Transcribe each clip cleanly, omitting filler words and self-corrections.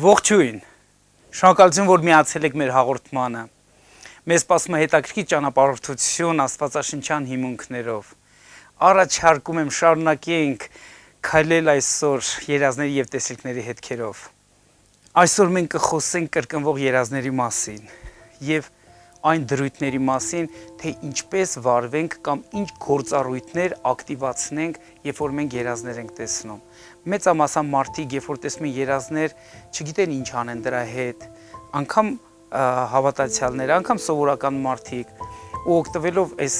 Ողջույն, շնորհակալություն, որ միացել եք մեր հաղորդմանը, մեզ սպասում է հետաքրքիր ճանապարհորդություն աստվածաշնչյան հիմունքներով, առաջարկում եմ շարունակենք քայլել այսօր երազների և տեսիլքների հետքերով, այսօր մենք կխոսենք կրկնվող երազների մասին և այն դրույթների մասին, թե ինչպես վարվենք կամ ինչ գործառույթներ ակտիվացնենք, երբ որ մենք երազներ ենք տեսնում։ Մեծամասամբ մարդիկ, երբ որ տեսնում են երազներ, չգիտեն ինչ անեն դրա հետ, անգամ հավատացյալներ, անգամ սովորական մարդիկ, ու օգտվելով այս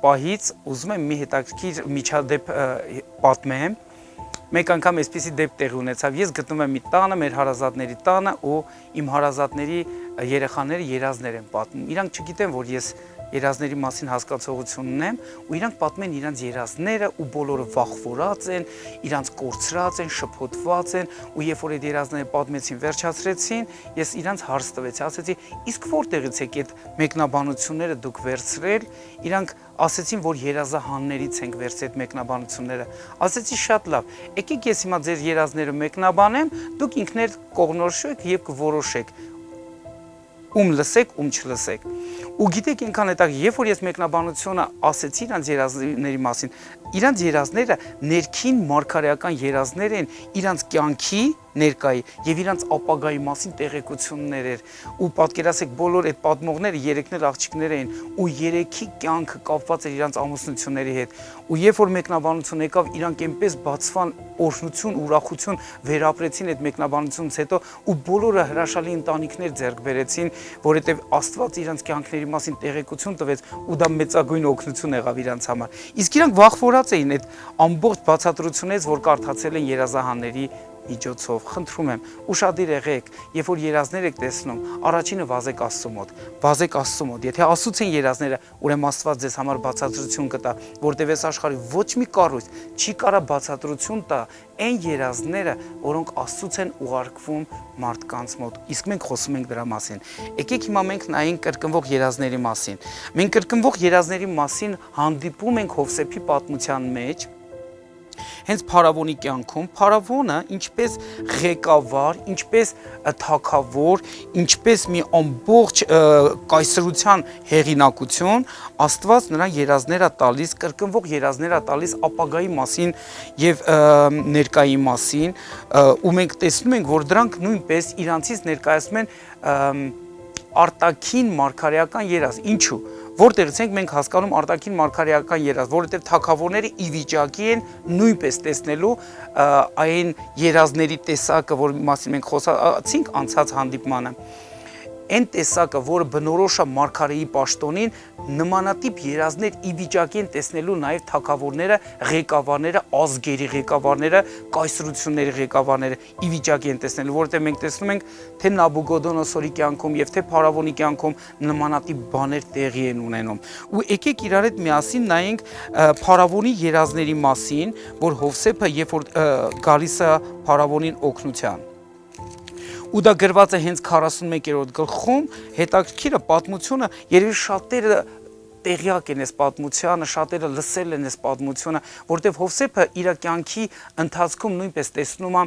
պահից ուզում եմ մի հետաքրքիր միջադեպ պատմեմ։ Մեկ անգամ այսպիսի դեպք տեղի ունեցավ, ես գտնվում եմ մի տանը, մեր հարազատների տանը, ու իմ հարազատների երեխաները երազներ են պատմում։ Իրանք չգիտեն, որ ես երազների մասին հասկացողություն ունեմ, ու իրանք պատմում են իրանց երազները, ու բոլորը վախվորած են, իրանց կորցրած են, շփոթված են, ու երբ որ այդ երազները պատմեցին, վերջացրեցին, ես իրանց հարց տվեցի, ասեցի, իսկ որտեղից եք այդ մեկնաբանությունները դուք վերցրել, իրանք ասեցին, որ երազահաններից ենք վերցրել այդ մեկնաբանությունները, ասեցի շատ լավ, եկեք ես հիմա ձեր երազները մեկնաբանեմ, դուք ինքներ կողնորոշեք և կորոշեք, ում լսեք, ում չլսեք, ու գիտեք ինքան հետագ, երբ որ ես մեկնաբանությունը ասեցի իրանց երազների մասին, իրանց երազները ներքին մարգարեական երազներ են իրանց կյանքի ներկայի և իրանց ապագայի մասին տեղեկություններ էր, ու պատկերացեք բոլոր այդ պատմողները երեքներ աղջիկներ էին, ու երեքի կյանքը կապված էր իրանց ամուսնությունների հետ, ու երբ որ մեկնաբանություն եկավ, իրանք այնպես բացվան օրհնություն, ուրախություն վերապրեցին այդ մեկնաբանությունից հետո, ու բոլորը հրաշալի ընտանիքներ ձեռք բերեցին, որովհետև Աստված իրանց կյանքների մասին տեղեկություն տվեց, ու դա մեծագույն օգնություն եղավ իրանց համար։ Իսկ իրանք վախվորած էին այդ ամբողջ բացատրությունից, որ կարդացել են երազահանների միջոցով, խնդրում եմ, ուշադիր եղեք, երբ որ երազներ եք տեսնում, առաջինը վազեք Աստծո մոտ, վազեք Աստծո մոտ, եթե Աստծուց են երազները, ուրեմն Աստված ձեզ համար բացատրություն կտա, որտեղ այս աշխարհի ոչ մի կառույց չի կարա բացատրություն տա այն երազները, որոնք Աստծուց են ուղարկվում մարդկանց մոտ, իսկ մենք խոսում ենք դրա մասին։ Եկեք հիմա մենք նայենք կրկնվող երազների մասին։ Մենք կրկնվող երազների մասին հանդիպում ենք Հովսեփի պատմության մեջ, հենց Փարավոնի կյանքում, Փարավոնը ինչպես ղեկավար, ինչպես թագավոր, ինչպես մի ամբողջ կայսրության հեղինակություն, Աստված նրան երազներ է տալիս, կրկնվող երազներ է տալիս ապագայի մասին և ներկայի մասին, ու մենք տեսնում ենք, որ դրանք նույնպես իրանցից ներկայացնում են արտաքին մարգարեական երազ, ինչու, որտեղից ենք մենք հասկանում արտաքին մարգարեական երազ, որովհետև թագավորները ի վիճակի են նույնպես տեսնելու այն երազների տեսակը, որ մասին մենք խոսացինք անցած հանդիպմանը, այն տեսակը, որը բնորոշ է մարգարեի պաշտոնին, նմանատիպ երազներ ի վիճակի են տեսնելու նաև թագավորները, ղեկավարները, ազգերի ղեկավարները, կայսրությունների ղեկավարները ի վիճակի են տեսնելու, որովհետև մենք տեսնում ենք, թե Նաբուգոդոնոսորի կյանքում և թե Փարավոնի կյանքում նմանատիպ բաներ տեղի են ունենում։ Ու եկեք իրար հետ միասին նայենք Փարավոնի երազների մասին, որ Հովսեփը երբ որ գալիս է Փարավոնին օգնության։ Ու դա գրված է հենց 41-րդ գլխում, հետաքրքիրը պատմությունը, երևի շատերը տեղյակ են այս պատմությանը, շատերը լսել են այս պատմությունը, որտեղ Հովսեփը իր կյանքի ընթացքում նույնպես տեսնում է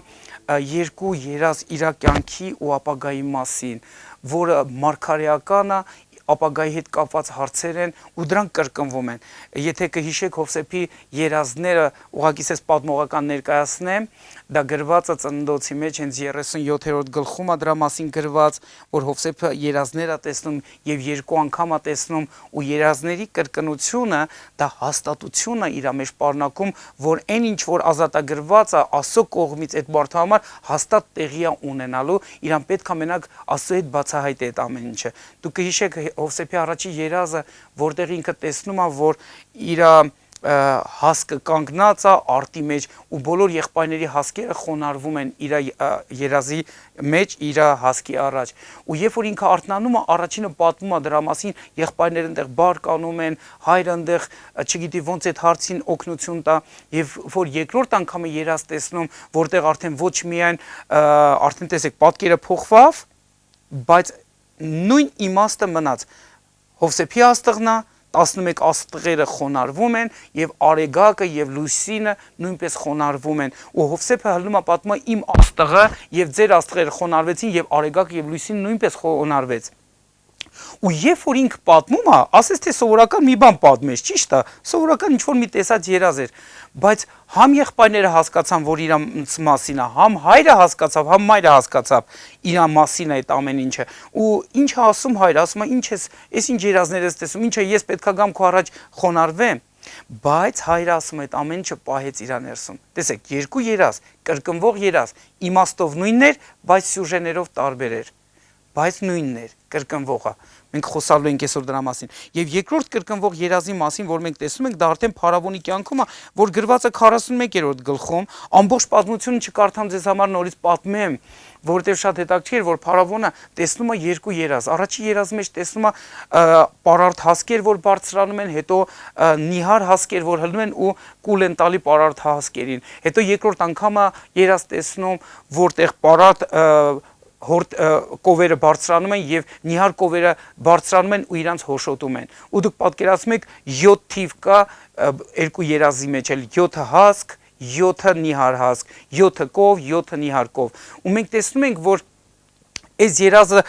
երկու երազ իր կյանքի ու ապագայի մասին, որը մարգարեական է, ապագայի հետ կապված հարցեր են ու դրանք կրկնվում են։ Եթե կհիշեք Հովսեփի երազները, ուղղակի ես պատմողական ներկայացնեմ, դա գրված է Ծննդոցի մեջ հենց 37-րդ գլխում է դրա մասին գրված, որ Հովսեփը երազներ է տեսնում եւ երկու անգամ է տեսնում ու երազների կրկնությունը դա հաստատություն է իր մեջ պարունակում, որ այն ինչ որ ազատագրված է Աստծո կողմից այդ մարդու համար հաստատ տեղի է ունենալու, իրան պետք է մենակ Աստծո հետ բացահայտի այդ ամեն ինչը։ Դուք կհիշեք Հովսեփի առաջի երազը, որտեղ ինքը տեսնում է, որ իր հասկը կանգնած է արտի մեջ ու բոլոր եղբայրների հասկերը խոնարհվում են իր երազի մեջ իր հասկի առաջ։ Ու երբ որ ինքը արթնանում է, առաջինը պատմում է դրա մասին, եղբայրները այնտեղ բարկանում են, հայրը այնտեղ չգիտի ոնց այդ հարցին օգնություն տա, եւ որ երկրորդ անգամ է երազ տեսնում, որտեղ արդեն ոչ միայն արդեն տեսեք պատկերը փոխվավ, բայց նույն իմաստը մնաց։ Հովսեփի աստղնա, 11 աստղերը խոնարհվում են եւ արեգակը եւ լույսինը նույնպես խոնարհվում են ու Հովսեփը հլնում է պատմում իմ աստղը եւ ձեր աստղերը խոնարհվեցին եւ արեգակը եւ լույսինը նույնպես խոնարհվեց ու երբ որ ինքը պատմում է ասես թե սովորական մի բան պատմես ճիշտ է սովորական ինչ որ մի տեսած երազ էր բայց համ եղբայրները հասկացան որ իր մասին է համ հայրը հասկացավ համ մայրը հասկացավ իր մասին է այդ ամեն ինչը ու ինչ է ասում հայրը ասում է ինչ ես ինչ երազներ ես տեսում ինչը ես պետքա գամ քո առաջ խոնարհվեմ բայց հայրը ասում է այդ ամեն ինչը պահեց իր ներսում տեսեք երկու երազ կրկնվող երազ իմաստով նույնն էր բայց սյուժեներով տարբեր էր բայց նույնն էր կրկնվողը մենք խոսալու ենք այսօր դրա մասին եւ երկրորդ կրկնվող երազի մասին որ մենք տեսնում ենք դա արդեն Փարավոնի կյանքում է որ գրված է 41-րդ գլխում ամբողջ պատմությունը չկարդամ ձեզ համար նորից պատմեմ որովհետեւ շատ հետաքրքիր որ Փարավոնը տեսնում է երկու երազ առաջի երազի մեջ տեսնում է պարարտ հասկեր որ բարձրանում են հետո նիհար հասկեր որ հլնում են ու կուլ են տալի պարարտ հասկերին հետո երկրորդ անգամը երազ տեսնում որտեղ պարարտ կովերը բարձրանում են եւ նիհար կովերը բարձրանում են ու իրանց հոշոտում են ու դուք պատկերացնում եք 7 թիվ կա երկու երազի մեջ էլ 7 հասկ 7 նիհար հասկ 7 կով 7 նիհար կով ու մենք տեսնում ենք որ այս երազը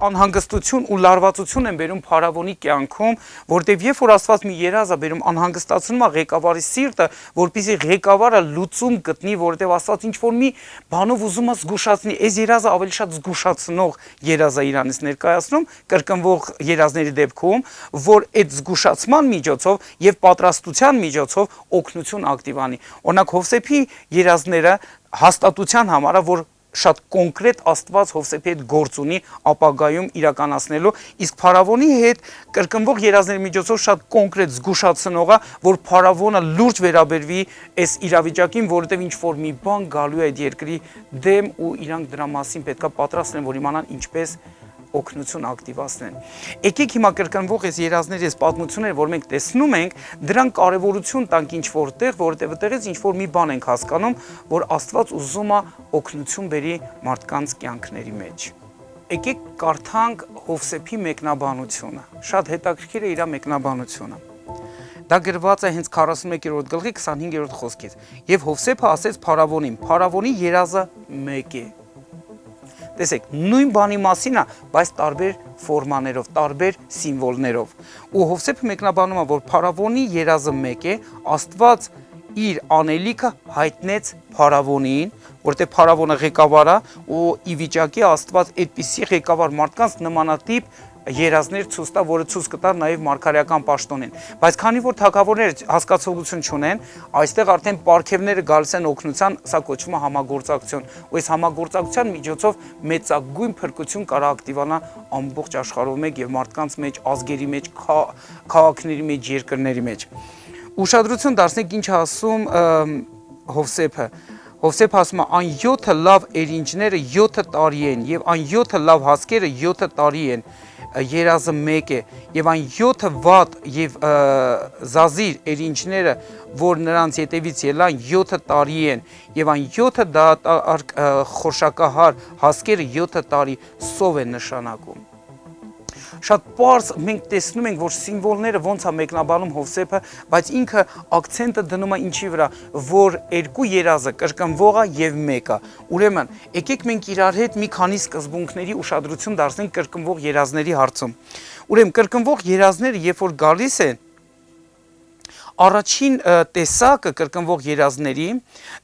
անհանգստություն ու լարվածություն են բերում Փարավոնի կյանքում, որտեղ երբ որ Աստված մի երազ է բերում անհանգստացնում է ղեկավարի սիրտը, որպեսզի ղեկավարը լուծում գտնի, որտեղ Աստված ինչ որ մի բանով ուզում է զգուշացնի, այս երազը ավելի շատ զգուշացնող երազ է իրանից ներկայացնում, կրկնվող երազների դեպքում, որ այդ զգուշացման միջոցով եւ պատրաստության միջոցով օգնություն ակտիվանի։ Օրինակ Հովսեփի երազները հաստատության համար է, որ շատ կոնկրետ Աստված Հովսեփի հետ գործ ունի ապագայում իրականացնելու, իսկ Փարավոնի հետ կրկնվող երազների միջոցով շատ կոնկրետ զգուշացնող է, որ Փարավոնը լուրջ վերաբերվի այս իրավիճակին, որովհետև ինչ որ մի բան գալու է այդ երկրի դեմ ու իրանք դրա մասին պետքա պատրաստ են, որ իմանան ինչպես օգնություն ակտիվացնեն։ Եկեք հիմա կրկնվող այս երազների այս պատմությունները, որ մենք տեսնում ենք, դրան կարևորություն տանք ինչ որտեղ, որովհետև այդտեղից ինչ որ մի բան ենք հասկանում, որ Աստված ուզում է օգնություն բերի մարդկանց կյանքների մեջ։ Եկեք կարդանք Հովսեփի մեկնաբանությունը։ Շատ հետաքրքիր է իր մեկնաբանությունը։ Դա գրված է հենց 41-րդ գլխի 25-րդ խոսքից։ Եվ Հովսեփը ասեց Փարավոնին. Փարավոնի երազը մեկ է։ Տեսեք, նույն բանի մասին է, բայց տարբեր ֆորմաներով, տարբեր սիմվոլներով։ Ու Հովսեփը մեկնաբանում է, որ Փարավոնի երազը մեկ է, Աստված իր անելիքը հայտնեց Փարավոնին, որտեղ Փարավոնը ղեկավար է, ու ի վիճակի Աստված այդպիսի ղեկավար մարդկանց նմանատիպ երազներ ցույց տա, որը ցույց կտա նաև մարգարեական պաշտոնին։ Բայց քանի որ թագավորները հասկացողություն չունեն, այստեղ արդեն պարգևները գալիս են օգնության, սա կոչվում է համագործակցություն։ Ու այս համագործակցության միջոցով մեծագույն փրկություն կարող ակտիվանա ամբողջ աշխարհով մեկ եւ մարդկանց մեջ, ազգերի մեջ, քաղաքների մեջ, երկրների մեջ։ Ուշադրություն դարձնենք ինչ ասում Հովսեփը։ Հովսեփ ասում է այն 7 լավ էրինջները 7 տարի են եւ այն 7 լավ հասկերը 7 տարի են երազը մեկ է եւ այն 7 վատ եւ զազիր էրինջները որ նրանց ետևից ելան 7 տարի են եւ այն 7 դատարկ խորշակահար հասկերը 7 տարի սով են նշանակում։ Շատ պարզ մենք տեսնում ենք, որ սիմվոլները ոնց է մեկնաբանում Հովսեփը, բայց ինքը ակցենտը դնում է ինչի վրա, որ երկու երազը կրկնվող է եւ մեկը։ Ուրեմն, եկեք մենք իրար հետ մի քանի սկզբունքների ուշադրություն դարձնենք կրկնվող երազների հարցում։ Ուրեմն կրկնվող երազները, երբ որ գալիս են, առաջին տեսակը կրկնվող երազների,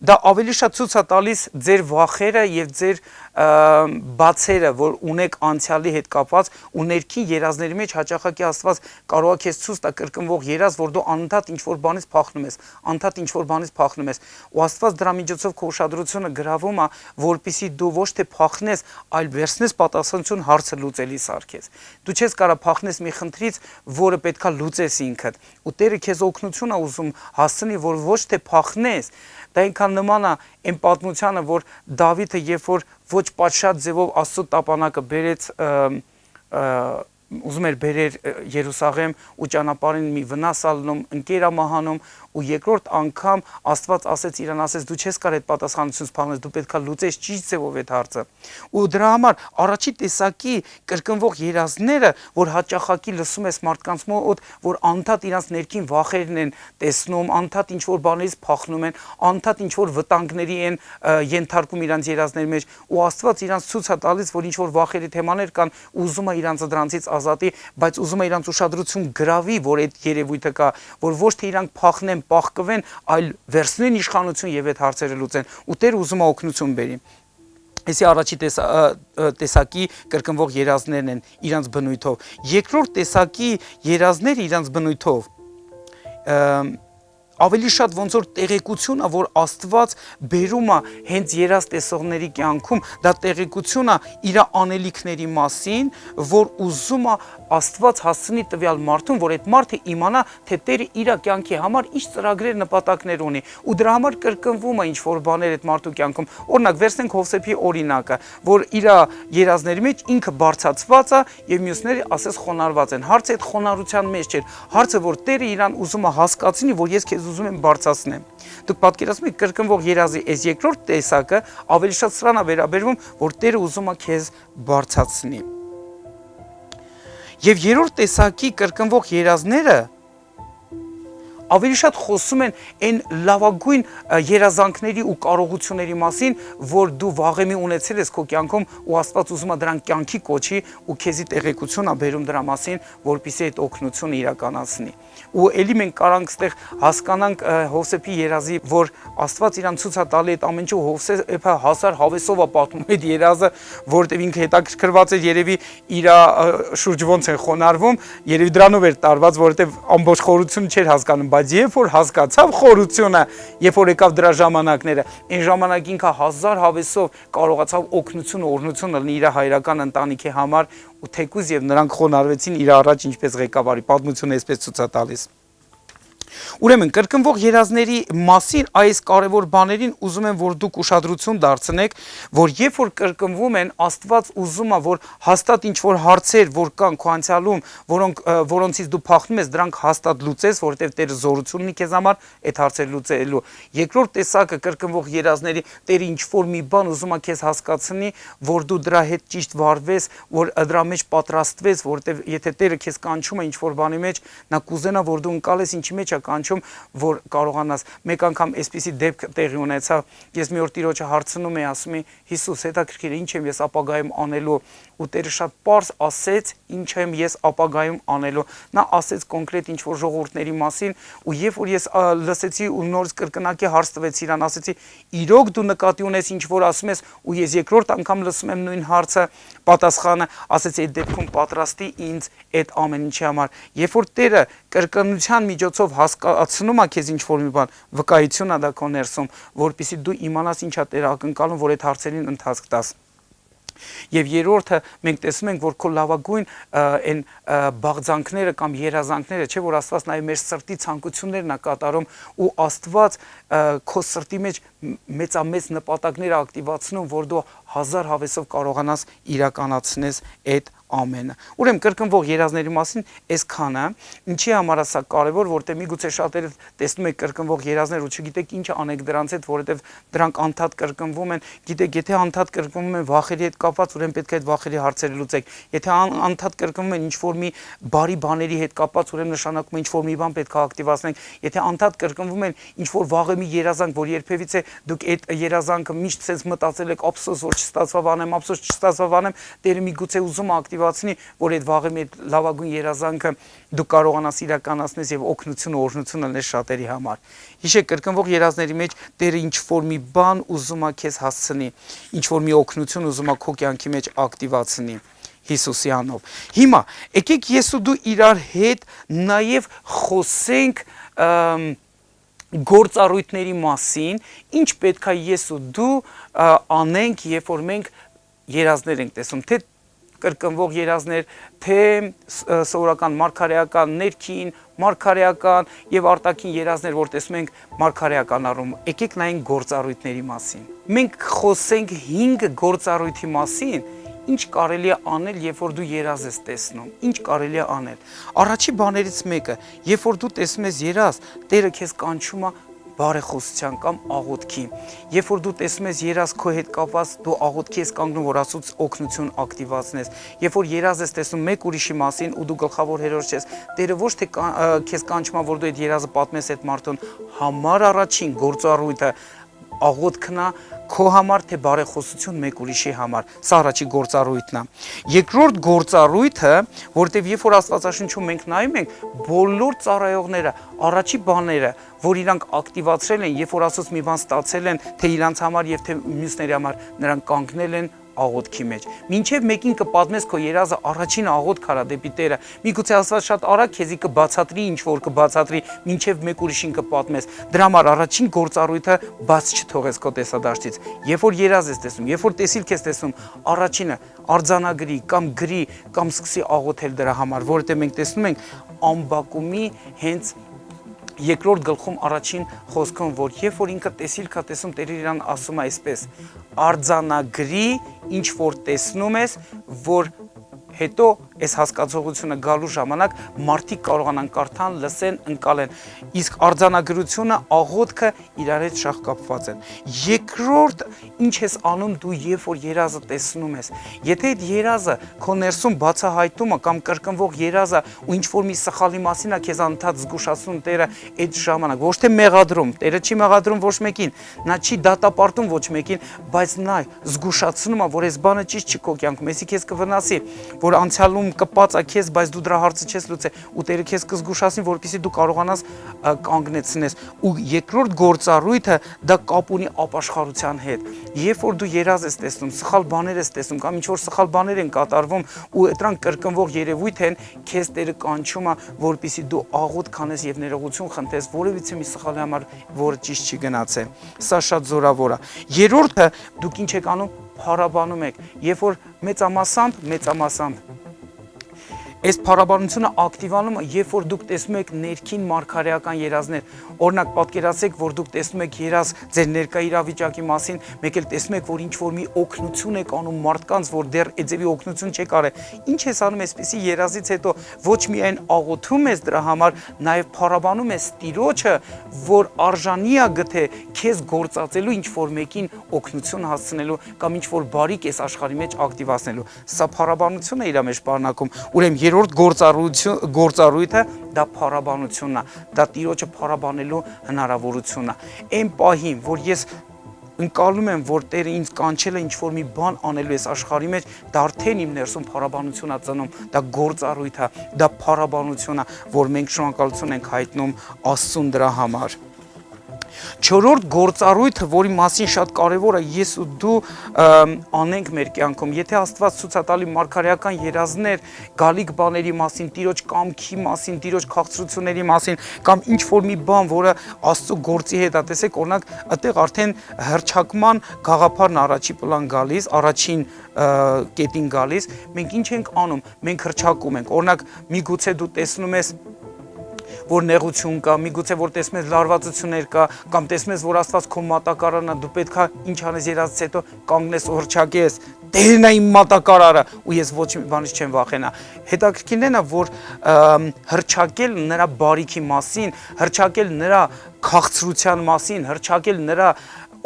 դա ավելի շատ ցույց է տալիս ձեր վախերը եւ ձեր բացերը, որ ունեք անցյալի հետ կապված ու ներքին երազների մեջ հաճախակի Աստված կարող է քեզ ցույց տա կրկնվող երազ, որ դու անընդհատ ինչ-որ բանից փախնում ես, անընդհատ ինչ-որ բանից փախնում ես, ու Աստված դրա միջոցով քո ուշադրությունը գրավում է, որպեսզի դու ոչ թե փախնես, այլ վերցնես պատասխանություն հարցը լուծելի սարքես։ Դու չես կարող փախնես մի խնդրից, որը պետքա լուծես ինքդ, ու Տերը քեզ օգնություն է ուզում հասցնի, որ ոչ թե փախնես, դա ինքան նման է այն պատմությանը, որ Դավիթը երբ որ ոչ պատշաճ ձևով Աստծո տապանակը բերեց ուզում էր բերեր Երուսաղեմ ու ճանապարհին մի վնաս ալնում, ընկեր մահանում ու երկրորդ անգամ Աստված ասեց իրան, ասեց դու չես կարող այդ պատասխանատվությունը սփռնել, դու պետքա լուծես ճիշտ ձևով այդ հարցը։ Ու դրա համար առաջի տեսակի կրկնվող երազները, որ հաճախակի լսում ես մարդկանց մոտ, որ անդադ իրանց ներքին վախերն են տեսնում, անդադ ինչ որ բաներից փախնում են, անդադ ինչ որ վտանգների են ենթարկում իրանց երազների մեջ, ու Աստված իրանց ցույց է տալիս, որ ինչ որ վախերի թեմաներ կան, ուզում է իրանց դրանցից ազատի, բայց ուզում է իրանց ուշադրություն գրավի, որ այդ երևույթը կա, որ ոչ թե իրանք փախնեն, պաղկվեն, այլ վերցնեն իշխանություն եւ այդ հարցերը լուծեն, ու Տերը ուզում է օգնություն բերի։ Այսի առաջի տեսակի կրկնվող երազներն են իրանց բնույթով։ Երկրորդ տեսակի երազները իրանց բնույթով ավելի շատ ոնց որ տեղեկությունն է, որ Աստված բերում է հենց երազ տեսողների կյանքում, դա տեղեկությունն է իր անելիքների մասին, որ ուզում է Աստված հասցնի տվյալ մարդուն, որ այդ մարդը իմանա, թե Տերը իր կյանքի համար ինչ ծրագրեր, նպատակներ ունի, ու դրա համար կրկնվում է ինչ որ բաներ այդ մարդու կյանքում։ Օրինակ, վերցնենք Հովսեփի օրինակը, որ իր երազների մեջ ինքը բարձացված է եւ մյուսները ասես խոնարհված են։ Հարցը այդ խոնարհության մեջ չէր, հարցը որ Տերը իրան ուզում է հասկացնի, որ ես քեզ ուզում եմ բարձրացնեմ։ Դուք պատկերացնում եք կրկնվող երազի այս երկրորդ տեսակը ավելի շատ սրան է վերաբերվում, որ Տերը ուզում է քեզ բարձրացնի։ Եվ երրորդ տեսակի կրկնվող երազները ավելի շատ խոսում են այն լավագույն երազանքների ու կարողությունների մասին, որ դու վաղեմի ունեցել ես քո կյանքում, ու Աստված ուզում է դրանք կյանքի կոչի ու քեզի տեղեկություն է բերում դրա մասին, որպեսզի այդ օգնությունը իրականացնի։ Ու ելի մենք կարանք ստեղ հասկանանք Հովսեփի երազի, որ Աստված իրան ցույց է տալի այդ ամեն ինչը, Հովսեփը հասար հավեսով է պատմում այդ երազը, որտեղ ինքը հետաքրքրված էր երևի իր շուրջ ոնց են խոնարհվում, երևի դրանով էր տարված, որովհետև ամբողջ խորությունը չէր հասկանում, բայց երբ որ հասկացավ խորությունը, երբ որ եկավ դրա ժամանակները, այն ժամանակ ինքը հազար հավեսով կարողացավ օգնություն ու օրհնություն լինի իր հայրական ընտանիքի համար, ու թեկուզ եւ նրանք խոնարհվեցին իր առաջ ինչպես ղեկավարի, պատմությունը այսպես ցույց է տալիս։ Ուրեմն կրկնվող երազների մասին այս կարևոր բաներին ուզում եմ, որ դուք ուշադրություն դարձնեք, որ երբ որ կրկնվում են, Աստված ուզում է, որ հաստատ ինչ որ հարցեր, որ կան քո անցյալում, որոնցից դու փախնում ես, դրանք հաստատ լուծես, որովհետև Տերը զորություն ունի քեզ համար այդ հարցերը լուծելու։ Երկրորդ տեսակը կրկնվող երազների, Տերը ինչ որ մի բան ուզում է քեզ հասկացնի, որ դու դրա հետ ճիշտ վարվես, որ դրա մեջ պատրաստվես, որովհետև եթե Տերը քեզ կանչում է ինչ որ բանի մեջ, նա կուզենա, որ դու ընկալես ինչի մեջ է կանչում, որ կարողանաս։ Մեկ անգամ այսպիսի դեպք տեղի ունեցավ, ես մի օր Տիրոջը հարցնում էի, ասում էի, Հիսուս, հետաքրքիր է, ինչ եմ ես ապագայում անելու, ու Տերը շատ պարզ ասեց, ինչ եմ ես ապագայում անելու։ Նա ասեց կոնկրետ ինչ որ ժողովուրդների մասին, ու երբ որ ես լսեցի ու նորից կրկնակի հարց տվեցի իրան, ասեցի, իրոք դու նկատի ունես ինչ որ ասում ես, ու ես երկրորդ անգամ լսում եմ նույն հարցը, պատասխանը, ասեցի այդ դեպքում պատրաստի ինձ այդ ամեն ինչի համար։ Երբ որ Տերը կրկնության միջոցով հասկացնում է քեզ ինչ որ մի բան, վկայություն է դա քո ներսում, որպեսզի դու իմանաս ինչ է Տերը ակնկալում, որ այդ հարցերին ընթացք տաս։ Եվ երրորդը մենք տեսնում ենք, որ քո լավագույն այն բաղձանքները կամ երազանքները, չէ՞ որ Աստված նաև մեր սրտի ցանկություններն է կատարում, ու Աստված քո սրտի մեջ մեծամեծ նպատակներ է ակտիվացնում, որ դու հազար հավեսով կարողանաս իրականացնես այդ ամենը։ Ուրեմն կրկնվող երազների մասին այսքանը, ինչի համար է սա կարևոր, որտեղ միգուցե շատերը տեսնում եք կրկնվող երազներ ու չգիտեք ինչ անեք դրանց հետ, որովհետև դրանք անդադ կրկնվում են, գիտեք, եթե անդադ կրկնվում են վախերի հետ կապված, ուրեմն պետք է այդ վախերի հարցերը լուծեք։ Եթե անդադ կրկնվում են ինչ որ մի բարի բաների հետ կապված, ուրեմն նշանակում է ինչ որ մի բան պետք է ակտիվացնենք։ Եթե անդադ կրկնվում են ինչ որ վաղեմի երազանք, որ երբևիցե դուք այդ երազանքը միշտ sense մտածել եք, ափսոս որ չստացավ անեմ, ափսոս չստացավ անեմ, Տերը միգուցե ուզում է ակտիվացնի, որ այդ վաղեմի այդ լավագույն երազանքը դու կարողանաս իրականացնես եւ օգնություն ու օրհնություն լինես շատերի համար։ Հիշեք, կրկնվող երազների մեջ Տերը ինչ որ մի բան ուզում է քեզ հասցնի, ինչ որ մի օգնություն ուզում է քո կյանքի մեջ ակտիվացնի Հիսուսի անով։ Հիմա եկեք ես ու դու իրար հետ նաեւ խոսենք գործառույթների մասին, ինչ պետք է ես ու դու անենք, երբ որ մենք երազներ ենք տեսում, թե կրկնվող երազներ, թե սովորական մարգարեական, ներքին, մարգարեական եւ արտաքին երազներ, որ տեսնում ենք մարգարեական առումով։ Եկեք նայենք գործառույթների մասին։ Մենք խոսենք 5 գործառույթի մասին, ինչ կարելի է անել, երբ որ դու երազ ես տեսնում, ինչ կարելի է անել։ Առաջի բաներից մեկը, երբ որ դու տեսնում ես երազ, Տերը քեզ կանչում է բարեխոսության կամ աղոթքի։ Երբ որ դու տեսնում ես երազ քո հետ կապված, դու աղոթքի ես կանգնում, որ Աստծուց օգնություն ակտիվացնես։ Երբ որ երազ ես տեսնում մեկ ուրիշի մասին ու դու գլխավոր հերոս ես, Տերը ոչ թե քեզ կանչում է, որ դու այդ երազը պատմես այդ մարդուն, համար առաջին գործառույթը աղոթքն է քո համար, թե բարեխոսություն մեկ ուրիշի համար։ Սա առաջի գործառույթն է։ Երկրորդ գործառույթը, որտեղ երբ որ Աստվածաշնչում մենք նայում ենք, բոլոր ծառայողները, առաջի բաները, որ իրանք ակտիվացրել են, երբ որ Աստծոց մի բան ստացել են, թե իրանց համար եւ թե մյուսների համար, նրանք կանգնել են աղոթքի մեջ։ Մինչև մեկին կպատմես քո երազը, առաջին աղոթք արա դեպի Տերը։ Միգուցե Աստված շատ արագ քեզի կբացատրի ինչ որ կբացատրի, մինչև մեկ ուրիշին կպատմես։ Դրա համար առաջին գործառույթը բաց չթողես քո տեսադաշտից։ Երբ որ երազ ես տեսնում, երբ որ տեսիլք ես տեսնում, առաջինը արձանագրի կամ գրի կամ սկսի աղոթել դրա համար, որովհետև մենք տեսնում ենք ամբակումի հենց երկրորդ գլխում առաջին խոսքում, որ երբ որ ինքը տեսիլք է տեսում, Տերը իրան ասում է այսպես. արձանագրի ինչ որ տեսնում ես, որ հետո այս հասկացողությունը գալու ժամանակ մարդիկ կարողանան կարդան, լսեն, ընկալեն։ Իսկ արձանագրությունը, աղոթքը իրար հետ շահ կապված են։ Երկրորդ, ինչ ես անում դու, երբ որ երազը տեսնում ես։ Եթե այդ երազը քո ներսում բացահայտում է կամ կրկնվող երազը ու ինչ որ մի սխալի մասին է քեզ անընդհատ զգուշացնում Տերը այդ ժամանակ, ոչ թե մեղադրում, Տերը չի մեղադրում ոչ մեկին, նա չի դատապարտում ոչ մեկին, բայց նա զգուշացնում է, որ այս բանը ճիշտ չի քո կյանքում, այսի քեզ կվնասի, որ անցյալում կպած է քեզ, բայց դու դրա հարցը չես լուծել ու Տերը քեզ կզգուշացնի, որպեսզի դու կարողանաս կանգնեցնես։ Ու երկրորդ գործառույթը դա կապ ունի ապաշխարության հետ։ Երբ որ դու երազ ես տեսնում, սխալ բաներ ես տեսնում կամ ինչ որ սխալ բաներ են կատարվում ու դրանք կրկնվող երևույթ են, քեզ Տերը կանչում է, որպեսզի դու աղոթք անես եւ ներողություն խնդրես որևիցե մի սխալի համար, որը ճիշտ չի գնացել։ Սա շատ զորավոր է։ Երրորդը, դուք ինչ եք անում, փառաբանում եք, երբ որ մեծամասամբ այս փառաբանությունը ակտիվանում է, երբ որ դուք տեսնում եք ներքին մարգարեական երազներ։ Օրինակ, պատկերացրեք, որ դուք տեսնում եք երազ ձեր ներկա իրավիճակի մասին, մեկ էլ տեսնում եք, որ ինչ որ մի օգնություն եք անում մարդկանց, որ դեռ այդևի օգնություն չեք արել։ Ինչ ես անում այսպեսի երազից հետո, ոչ միայն աղոթում ես դրա համար, նաև փառաբանում ես Տիրոջը, որ արժանի է գթե քեզ գործածելու ինչ որ մեկին օգնություն հասցնելու կամ ինչ որ բարիք այս աշխարհի մեջ ակտիվացնելու։ Սա փառաբանություն է իր մեջ պարունակում։ Ուրեմն երրորդ գործառույթը դա փառաբանությունն է, դա Տիրոջը փառաբանելու հնարավորությունն է։ Այն պահին, որ ես ընկալում եմ, որ Տերը ինձ կանչել է ինչ-որ մի բան անելու այս աշխարհի մեջ, դա արդեն իմ ներսում փառաբանություն է ծնում, դա գործառույթ է, դա փառաբանություն է, որ մենք շնորհակալություն ենք հայտնում Աստծուն դրա համար։ Չորրորդ գործառույթը, որի մասին շատ կարևոր է ես ու դու անենք մեր կյանքում, եթե Աստված ցույց է տալի մարգարեական երազներ, գալիք բաների մասին, Տիրոջ կամքի մասին, Տիրոջ քաղցրությունների մասին, կամ ինչ որ մի բան, որը Աստծո գործի հետ է, տեսեք, օրինակ, այդտեղ արդեն հռչակման գաղափարն առաջի պլան գալիս, առաջին կետին գալիս, մենք ինչ ենք անում, մենք հռչակում ենք, օրինակ, միգուցե դու տեսնում ես որ նեղություն կա, միգուցե որ տեսնում ես լարվածություններ կա, կամ տեսնում ես որ Աստված քո մատակարարն է, դու պետք է ինչ անես երազից հետո կանգնես ու հռչակես, Տերն է իմ մատակարարը, ու ես ոչ մի բանից չեմ վախենա։ Հետաքրքիրն է, որ հռչակել նրա բարիքի մասին, հռչակել նրա քաղցրության մասին, հռչակել նրա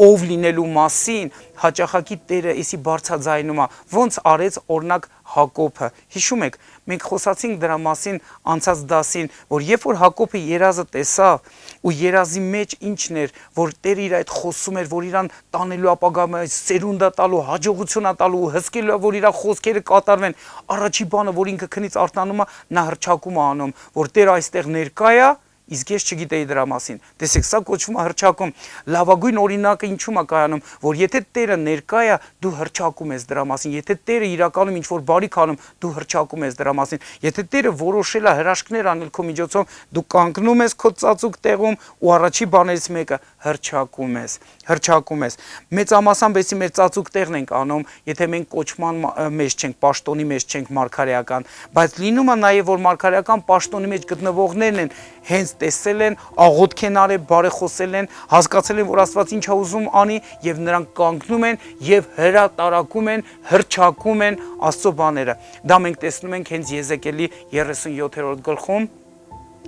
ով լինելու մասին, հաճախակի Տերը էսի բարձրաձայնում է, ոնց արեց օրինակ Հակոբը։ Հիշում եք, մենք խոսացինք դրա մասին անցած դասին, որ երբ որ Հակոբը երազը տեսավ ու երազի մեջ ինչն էր, որ Տերը իր այդ խոսում էր, որ իրան տանելու ապագայում սերունդ է տալու, հաջողություն է տալու, հսկելու է, որ իր խոսքերը կատարվեն, առաջի բանը, որ ինքը քնից արթնանում է, նա հռչակում է անում, որ Տերը այստեղ ներկա է, իսկ ես չգիտեի դրա մասին։ Տեսեք, սա կոչվում է հռչակում։ Լավագույն օրինակը ինչու՞մ է կայանում, որ եթե Տերը ներկա է, դու հռչակում ես դրա մասին, եթե Տերը իրականում ինչ-որ բարիք անում, դու հռչակում ես դրա մասին, եթե Տերը որոշել է հրաշքներ անել քո միջոցով, դու կանգնում ես քո ծածուկ տեղում ու առաջի բաներից մեկը հռչակում ես։ Մեծամասամբ էսի մեր ծածուկ տեղն ենք անում, եթե մենք կոչման մեջ չենք, պաշտոնի մեջ չենք մարգարեական, բայց լինում է նաև որ մարգարեական պաշտոնի մեջ գտնվողներն են հենց տեսել են, աղոթք են արել, բարեխոսել են, հասկացել են, որ Աստված ինչ է ուզում անի եւ նրանք կանգնում են եւ հրատարակում են, հրճակում են Աստծո բաները։ Դա մենք տեսնում ենք հենց Եզեկիելի 37-րդ գլխում,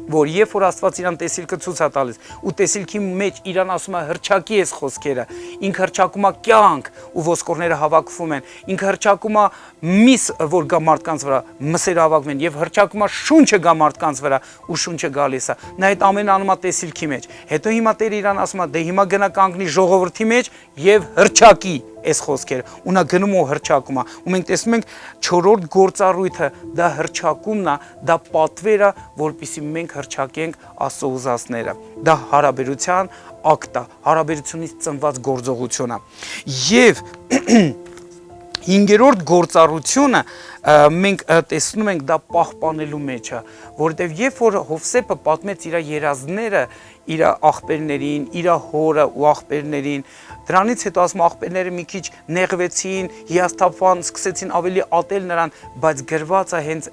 որ երբ որ Աստված իրան տեսիլքը ցույց է տալիս ու տեսիլքի մեջ իրան ասում է հրճակի այս խոսքերը, ինքը հրճակում է կյանք ու ոսկորները հավաքվում են, ինքը հրճակում է միս, որ գա մարդկանց վրա, մսերը հավաքվում են եւ հրճակում է շունչը գա մարդկանց վրա ու շունչը գալիս է։ Նա այդ ամենը անում է տեսիլքի մեջ։ Հետո հիմա Տերը իրան ասում է, դե հիմա գնա կանգնի ժողովրդի մեջ եւ հրճակի այս խոսքերը, ու նա գնում ու հրճակում է։ Ու մենք տեսնում ենք 4-րդ գործառույթը դա հրճակումն է, դա պատվերը, որպեսզի մենք հրճակենք Աստծո ուզածները։ Դա հարաբերության ակտ է, հարաբերությունից ծնված գործողություն է։ Եվ 5-րդ գործառությունը մենք տեսնում ենք դա պահպանելու մեջ է, որովհետև երբ որ Հովսեփը պատմեց իր երազները իր աղբերներին, իր հորը ու աղբերներին, դրանից հետո ասում աղբերները մի քիչ նեղվեցին, հիասթափվան, սկսեցին ավելի ատել նրան, բայց գրված է հենց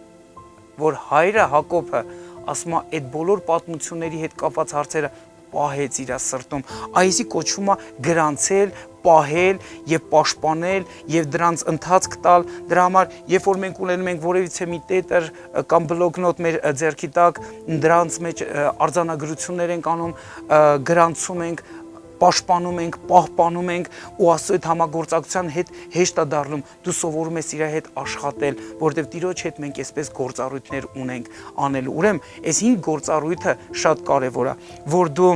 որ հայրը Հակոբը ասում է այդ բոլոր պատմությունների հետ կապված հարցերը պահեց իր սրտում, այսի կոչվում է գրանցել, պահել եւ պաշտպանել եւ դրանց ընթացք տալ։ Դրա համար երբ որ մենք ունենում ենք որևիցե մի տետր կամ բլոկնոտ մեր ձեռքի տակ, դրանց մեջ արձանագրություններ ենք անում, գրանցում ենք, պաշտպանում ենք, պահպանում ենք ու Աստծո հետ համագործակցության հետ հեշտ է դառնում դու սովորում ես իր հետ աշխատել, որովհետև Տիրոջ հետ մենք այսպես գործառույթներ ունենք անելու։ Ուրեմն այս 5 գործառույթը շատ կարևոր է, որ դու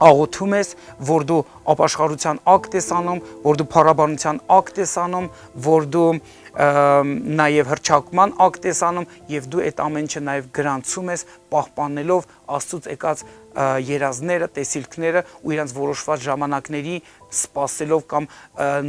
աղոթում ես, որ դու ապաշխարության ակտ ես անում, որ դու փառաբանության ակտ ես անում, որ դու նաև հրճակման ակտ ես անում եւ դու այդ ամենը նաև գրանցում ես պահպանելով Աստծուց եկած երազները, տեսիլքները ու իրենց որոշված ժամանակների սպասելով կամ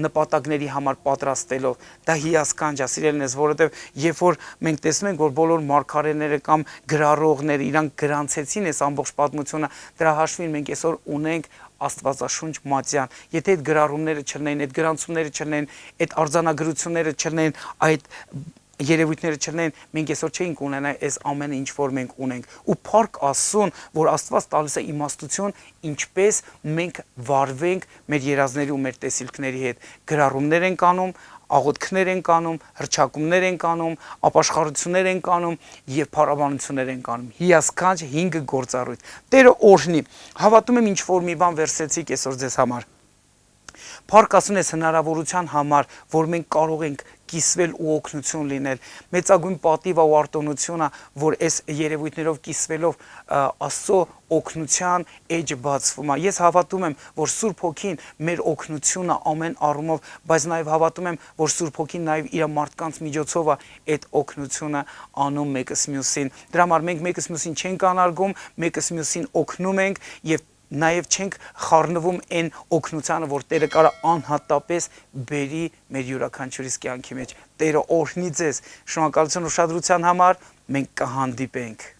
նպատակների համար պատրաստելով։ Դա հիասքանչ է, սիրելիներս, որովհետև երբ որ մենք տեսնում ենք, որ բոլոր մարգարեները կամ գրառողները իրանք գրանցեցին այս ամբողջ պատմությունը, դրա հաշվին մենք այսօր ունենք Աստվածաշունչ մատյան։ Եթե այդ գրառումները չլինեն, այդ գրանցումները չլինեն, այդ արձանագրությունները չլինեն, այդ երևույթները չլինեն, մենք այսօր չէինք ունենա այս ամենը, ինչ որ մենք ունենք։ Ու փառք Աստծուն, որ Աստված տալիս է իմաստություն, ինչպես մենք վարվենք մեր երազների ու մեր տեսիլքների հետ։ Գրառումներ ենք անում, աղոթքներ ենք անում, հրճակումներ ենք անում, ապաշխարություններ ենք անում եւ փառաբանություններ ենք անում։ Հիասքանչ 5 գործառույթ։ Տերը օրհնի։ Հավատում եմ ինչ որ մի բան վերցեցիք այսօր ձեզ համար։ Փառք Աստծուն այս հնարավորության համար, որ մենք կարող ենք կիսվել ու օգնություն լինել։ Մեծագույն պատիվ ու արտոնություն է, որ այս երևույթներով կիսվելով Աստծո օգնության էջը բացվում է։ Ես հավատում եմ, որ Սուրբ Հոգին մեր օգնությունը ամեն առումով, բայց նաև հավատում եմ, որ Սուրբ Հոգին նաև իր մարդկանց միջոցով է այդ օգնությունը անում մեկս մյուսին։ Դրա համար մենք մեկս մյուսին չենք անարգում, մեկս մյուսին օգնում ենք եւ նաև չենք խառնվում այն օգնությանը, որ Տերը կարա անհատապես բերի մեր յուրաքանչյուրիս կյանքի մեջ։ Տերը օրհնի ձեզ։ Շնորհակալություն ուշադրության համար։ Մենք կհանդիպենք։